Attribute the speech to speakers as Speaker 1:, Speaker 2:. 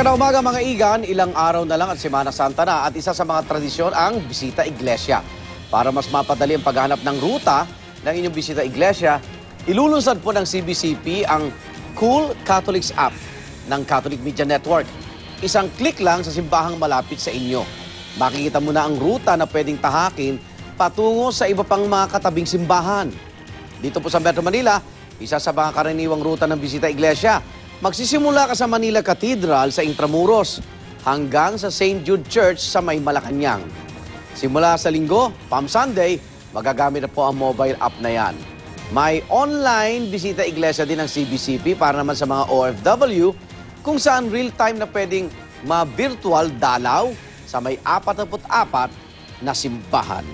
Speaker 1: Magandang umaga mga igan, ilang araw na lang at Semana Santa na at isa sa mga tradisyon ang bisita iglesia. Para mas mapadali ang paghanap ng ruta ng inyong bisita iglesia, ilulunsad po ng CBCP ang Cool Catholics app ng Catholic Media Network. Isang click lang sa simbahang malapit sa inyo. Makikita mo na ang ruta na pwedeng tahakin patungo sa iba pang mga katabing simbahan. Dito po sa Metro Manila, isa sa mga karaniwang ruta ng bisita iglesia. Magsisimula ka sa Manila Cathedral sa Intramuros hanggang sa St. Jude Church sa May Malacanang. Simula sa Linggo, Palm Sunday, magagamit na po ang mobile app na yan. May online bisita iglesia din ng CBCP para naman sa mga OFW kung saan real-time na pwedeng ma-virtual dalaw sa may 44 na simbahan.